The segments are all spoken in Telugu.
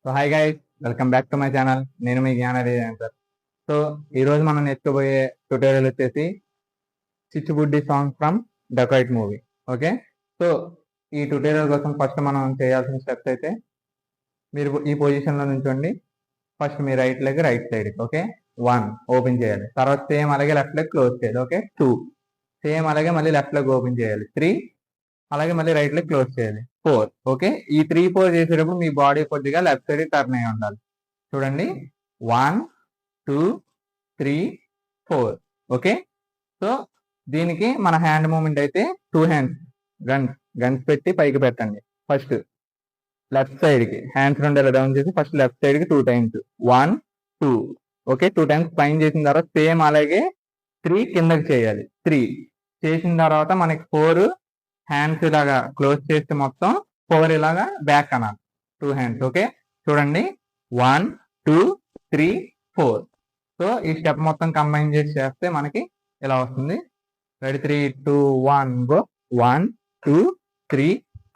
So hi guys, welcome back to my channel. నేను మీ జ్ఞానరి సార్. సో ఈరోజు మనం నేర్చుకోబోయే ట్యూటోరియల్ వచ్చేసి Chichubuddi song from Dacoit movie. Okay, so ఈ ట్యూటోరియల్ కోసం ఫస్ట్ మనం చేయాల్సిన స్టెప్స్ అయితే, మీరు ఈ పొజిషన్లో నుంచోండి. ఫస్ట్ మీ right leg right side, okay 1 open చేయాలి. తర్వాత సేమ్ అలాగే లెఫ్ట్ లెగ్ క్లోజ్ చేయాలి. ఓకే 2 సేమ్ అలాగే మళ్ళీ లెఫ్ట్ లెగ్ ఓపెన్ చేయాలి. 3 అలాగే మళ్ళీ రైట్ లెగ్ క్లోజ్ చేయాలి. 4 ఓకే. ఈ 3-4 చేసేటప్పుడు మీ బాడీ కొద్దిగా లెఫ్ట్ సైడ్ టర్న్ అయి ఉండాలి. చూడండి 1 2 3 4 ఓకే. సో దీనికి మన హ్యాండ్ మూమెంట్ అయితే 2 హ్యాండ్స్ గన్స్ పెట్టి పైకి పెట్టండి. ఫస్ట్ లెఫ్ట్ సైడ్ కి హ్యాండ్స్ రెండు డౌన్ చేసి ఫస్ట్ లెఫ్ట్ సైడ్ కి 2 టైమ్స్ 1 2 ఓకే. 2 టైమ్స్ పైన చేసిన తర్వాత సేమ్ అలాగే 3 కిందకి చేయాలి. 3 చేసిన తర్వాత మనకి 4 హ్యాండ్స్ ఇలాగా క్లోజ్ చేస్తే మొత్తం 4 ఇలాగా బ్యాక్ అనాలి. 2 హ్యాండ్స్ ఓకే. చూడండి 1 2 3 4. సో ఈ స్టెప్ మొత్తం కంబైన్ చేసి చేస్తే మనకి ఇలా వస్తుంది. Ready 3 2 1 go 1 2 3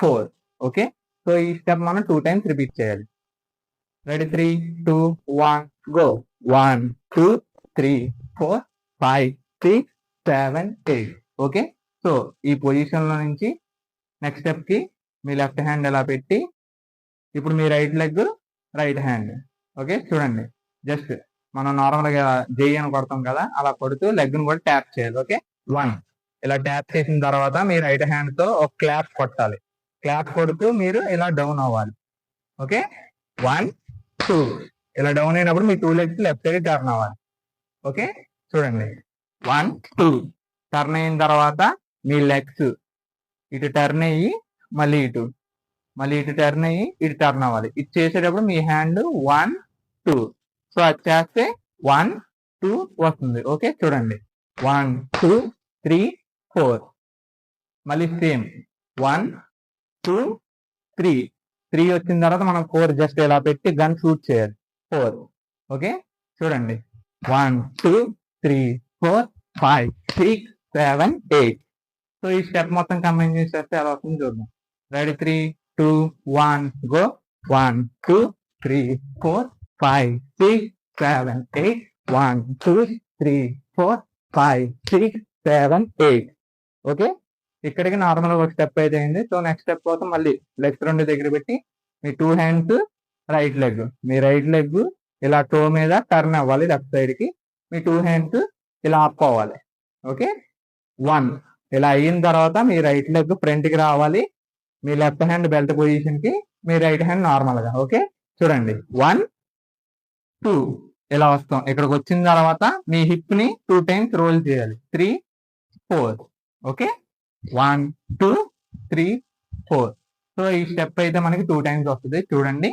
4 okay. సో ఈ స్టెప్ మనం 2 టైమ్స్ రిపీట్ చేయాలి. Ready 3 2 1 go 1 2 3 4 5 6 7 8 okay. సో ఈ పొజిషన్ లో నుంచి నెక్స్ట్ స్టెప్ కి మీ లెఫ్ట్ హ్యాండ్ ఎలా పెట్టి ఇప్పుడు మీ right leg right hand okay. చూడండి జస్ట్ మనం నార్మల్ గా జై అని కొడతాం కదా, అలా కొడుతూ లెగ్ ను కూడా ట్యాప్ చేయాలి. ఓకే 1 ఇలా ట్యాప్ చేసిన తర్వాత మీ రైట్ హ్యాండ్ తో ఒక క్లాప్ కొట్టాలి. క్లాప్ కొడుతూ మీరు ఇలా డౌన్ అవ్వాలి. ఓకే 1 2 ఇలా డౌన్ అయినప్పుడు మీ 2 లెగ్స్ లెఫ్ట్ సైడ్ టర్న్ అవ్వాలి. ఓకే చూడండి 1 2 టర్న్ అయిన తర్వాత మీ లెగ్స్ ఇటు టర్న్ అయ్యి మళ్ళీ ఇటు టర్న్ అయ్యి ఇటు టర్న్ అవ్వాలి. ఇది చేసేటప్పుడు మీ హ్యాండ్ 1 2 సో అది చేస్తే 1 2 వస్తుంది. ఓకే చూడండి 1 2 3 4 మళ్ళీ సేమ్ 1 2 3 3 వచ్చిన తర్వాత మనం 4 జస్ట్ ఇలా పెట్టి గన్ షూట్ చేయాలి. 4 ఓకే చూడండి 1 2 3 4 5 6 7 8. సో ఈ స్టెప్ మొత్తం కంబైన్ చేసేస్తే ఎలా వస్తుంది చూద్దాం. Ready 3 2 1 go 1 2 3 4 5 6 7 8 1 2 3 4 5 6 7 8 okay. ఇక్కడికి నార్మల్ ఒక స్టెప్ అయితే అయింది. సో నెక్స్ట్ స్టెప్ కోసం మళ్ళీ లెగ్స్ రెండు దగ్గర పెట్టి మీ 2 హ్యాండ్స్ రైట్ లెగ్, మీ రైట్ లెగ్ ఇలా టో మీద టర్న్ అవ్వాలి లెఫ్ట్ సైడ్ కి. మీ 2 హ్యాండ్స్ ఇలా అప్ అవ్వాలి. ఓకే 1 ఇలా అయిన తర్వాత మీ రైట్ లెగ్ ఫ్రంట్ కి రావాలి. మీ లెఫ్ట్ హ్యాండ్ బెల్ట్ పొజిషన్ కి, మీ రైట్ హ్యాండ్ నార్మల్ గా. ఓకే చూడండి 1 2 ఇలా వస్తాం. ఇక్కడికి వచ్చిన తర్వాత మీ హిప్ ని 2 టైమ్స్ రోల్ చేయాలి. 3 4 ఓకే 1 2 3 4. సో ఈ స్టెప్ అయితే మనకి 2 టైమ్స్ వస్తుంది. చూడండి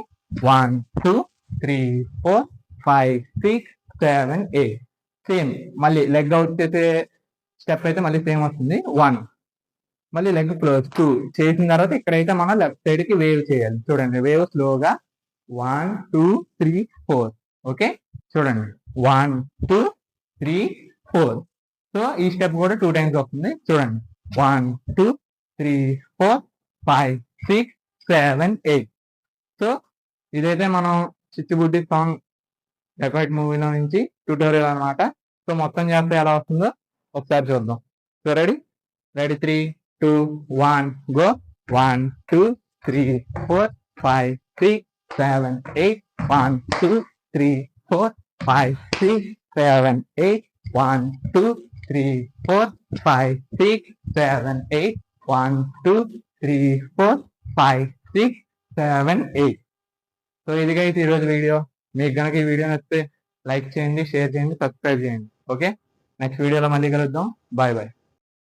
1 2 3 4 5 6 7 8. సేమ్ మళ్ళీ లెగ్ అవుట్ చేసే స్టెప్ అయితే మళ్ళీ సేమ్ వస్తుంది. 1 మళ్ళీ లెగ్ క్లోజ్ 2 చేసిన తర్వాత ఇక్కడైతే మనం లెఫ్ట్ సైడ్ కి వేవ్ చేయాలి. చూడండి వేవ్ స్లోగా 1 2 3 4 ఓకే. చూడండి 1 2 3 4. సో ఈ స్టెప్ కూడా 2 టైమ్స్ వస్తుంది. చూడండి 1 2 3 4 5 6 7 8. సో ఇదైతే మనం చిచ్చుబుడ్డి సాంగ్ డకాయిట్ మూవీలో నుంచి ట్యూటోరియల్ అనమాట. సో మొత్తం చేస్తే ఎలా వస్తుందో ఒకసారి చూద్దాం. So ready 3 2 1 go 1 2 3 4 5 6 7 8 1 2 3 4 5 6 7 8 1 2 3 4 5 6 7 8 1 2 3 4 5 6 7 8. సో ఇది అయితే ఈరోజు వీడియో. మీకు కనుక ఈ వీడియో నచ్చితే లైక్ చేయండి, షేర్ చేయండి, సబ్స్క్రైబ్ చేయండి. ఓకే నెక్స్ట్ వీడియోలో మళ్ళీ కలుద్దాం. Bye bye.